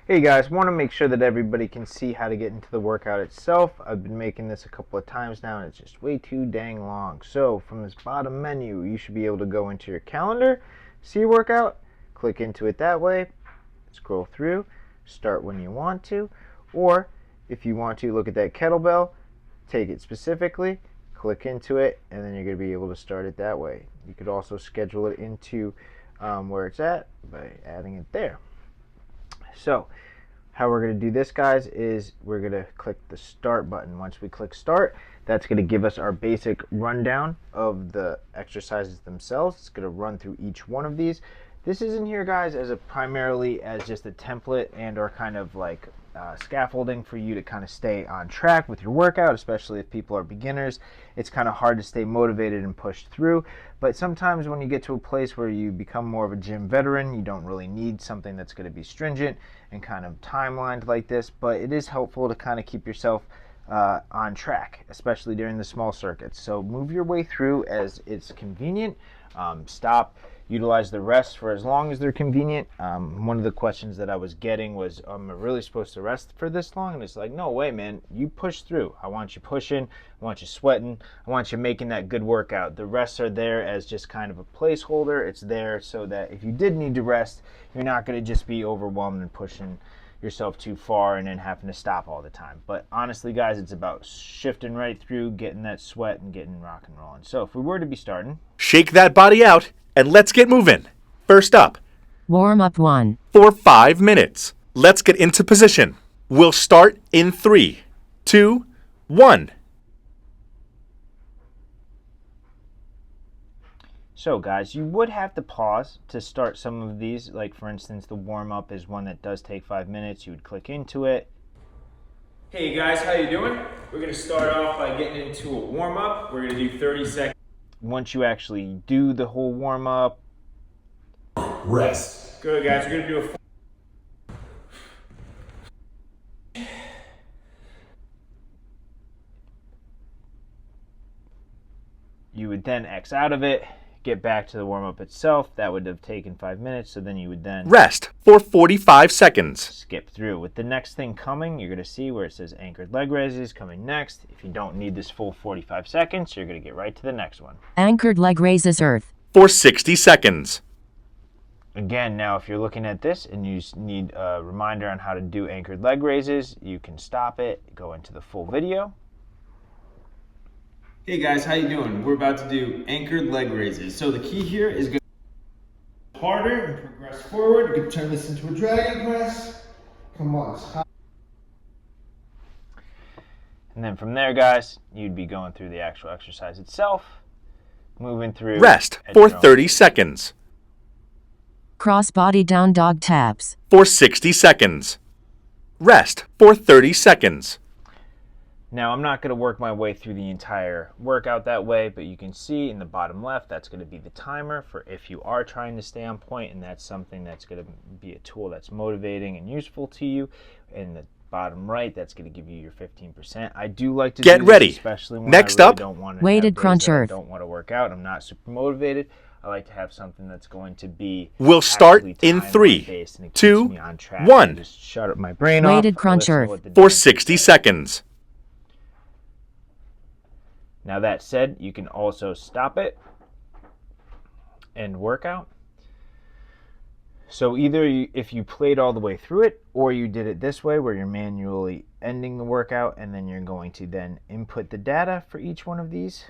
Hey guys, want to make sure that everybody can see how to get into the workout itself. I've been making this a couple of times now and it's just way too dang long. So from this bottom menu, you should be able to go into your calendar, see your workout, click into it that way, scroll through, start when you want to, or if you want to look at that kettlebell, take it specifically, click into it, and then you're going to be able to start it that way. You could also schedule it into where it's at by adding it there. So how we're going to do this, guys, is we're going to click the start button. Once we click start, that's going to give us our basic rundown of the exercises themselves. It's going to run through each one of these. This is in here, guys, as primarily as just a template and or kind of like scaffolding for you to kind of stay on track with your workout, especially if people are beginners. It's kind of hard to stay motivated and pushed through, but sometimes when you get to a place where you become more of a gym veteran, you don't really need something that's going to be stringent and kind of timelined like this, but it is helpful to kind of keep yourself on track, especially during the small circuits. So move your way through as it's convenient. Stop, utilize the rest for as long as they're convenient. One of the questions that I was getting was, am I really supposed to rest for this long? And it's like, no way, man. You push through. I want you pushing. I want you sweating. I want you making that good workout. The rests are there as just kind of a placeholder. It's there so that if you did need to rest, you're not going to just be overwhelmed and pushing yourself too far and then having to stop all the time. But honestly, guys, it's about shifting right through, getting that sweat and getting rock and rolling. So if we were to be starting, shake that body out and let's get moving. First up, warm up 1. For 5 minutes. Let's get into position. We'll start in 3, 2, 1. So guys, you would have to pause to start some of these. Like for instance, the warm-up is one that does take 5 minutes. You would click into it. Hey guys, how you doing? We're gonna start off by getting into a warm-up. We're gonna do 30 seconds. Once you actually do the whole warm-up, rest. Good guys, we're gonna do a you would then X out of it, get back to the warm-up itself. That would have taken 5 minutes, so then you would then rest for 45 seconds. Skip through. With the next thing coming, you're going to see where it says anchored leg raises coming next. If you don't need this full 45 seconds, you're going to get right to the next one. Anchored leg raises earth for 60 seconds. Again, now if you're looking at this and you need a reminder on how to do anchored leg raises, you can stop it, go into the full video. Hey guys, how you doing? We're about to do anchored leg raises. So the key here is going to harder and progress forward. You can turn this into a dragon press. Come on. And then from there, guys, you'd be going through the actual exercise itself, moving through. Rest for 30 seconds. cross body down dog taps for 60 seconds. Rest for 30 seconds. Now, I'm not going to work my way through the entire workout that way, but you can see in the bottom left, that's going to be the timer for if you are trying to stay on point, and that's something that's going to be a tool that's motivating and useful to you. In the bottom right, that's going to give you your 15%. I do like to get do ready. This, especially when Next I really up, don't want to weighted crunch earth. I don't want to work out. I'm not super motivated. I like to have something that's going to be. We'll start in 3, 2, 1. Just shut up my brain off. Weighted crunch earth for 60 seconds. Now that said, you can also stop it and work out. So either if you played all the way through it, or you did it this way where you're manually ending the workout and then you're going to then input the data for each one of these.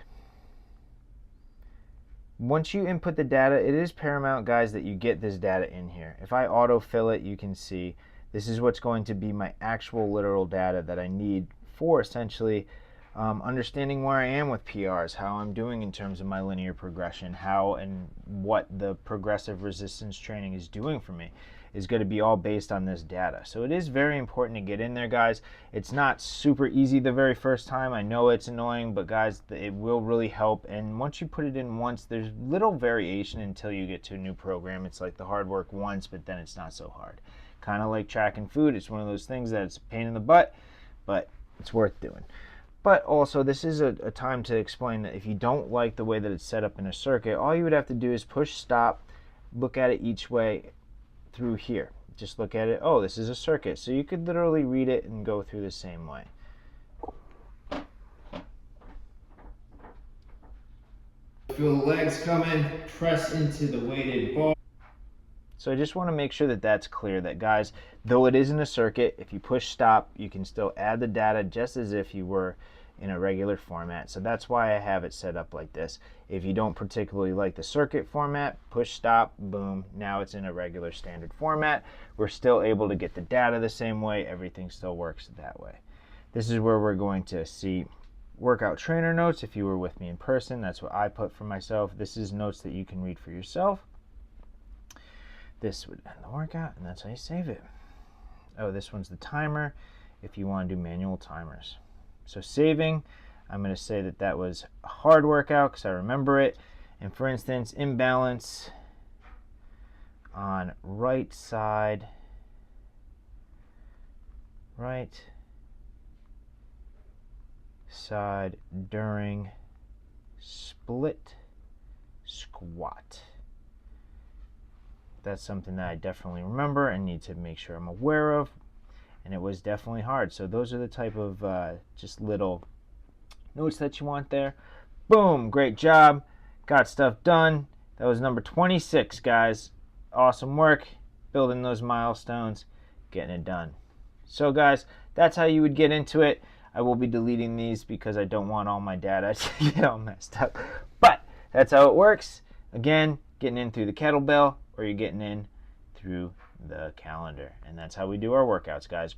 Once you input the data, it is paramount, guys, that you get this data in here. If I autofill it, you can see this is what's going to be my actual literal data that I need for essentially understanding where I am with PRs, how I'm doing in terms of my linear progression, how and what the progressive resistance training is doing for me is going to be all based on this data. So it is very important to get in there, guys. It's not super easy the very first time. I know it's annoying, but guys, it will really help. And once you put it in once, there's little variation until you get to a new program. It's like the hard work once, but then it's not so hard. Kind of like tracking food. It's one of those things that it's a pain in the butt, but it's worth doing. But also, this is a time to explain that if you don't like the way that it's set up in a circuit, all you would have to do is push stop, look at it each way through here. just look at it. Oh, this is a circuit. So you could literally read it and go through the same way. Feel the legs come in, press into the weighted bar. So I just want to make sure that that's clear, that guys, though it isn't a circuit, if you push stop, you can still add the data just as if you were in a regular format. So that's why I have it set up like this. If you don't particularly like the circuit format, push stop, boom, now it's in a regular standard format. We're still able to get the data the same way. Everything still works that way. This is where we're going to see workout trainer notes. If you were with me in person, that's what I put for myself. This is notes that you can read for yourself. This would end the workout, and that's how you save it. Oh, this one's the timer if you want to do manual timers. So saving, I'm going to say that that was a hard workout because I remember it. And for instance, imbalance on right side, during split squat. That's something that I definitely remember and need to make sure I'm aware of. And it was definitely hard. So those are the type of just little notes that you want there. Boom, great job. Got stuff done. That was number 26, guys. Awesome work. Building those milestones, getting it done. So guys, that's how you would get into it. I will be deleting these because I don't want all my data to get all messed up. But that's how it works. Again, getting in through the kettlebell, or you're getting in through the calendar. And that's how we do our workouts, guys.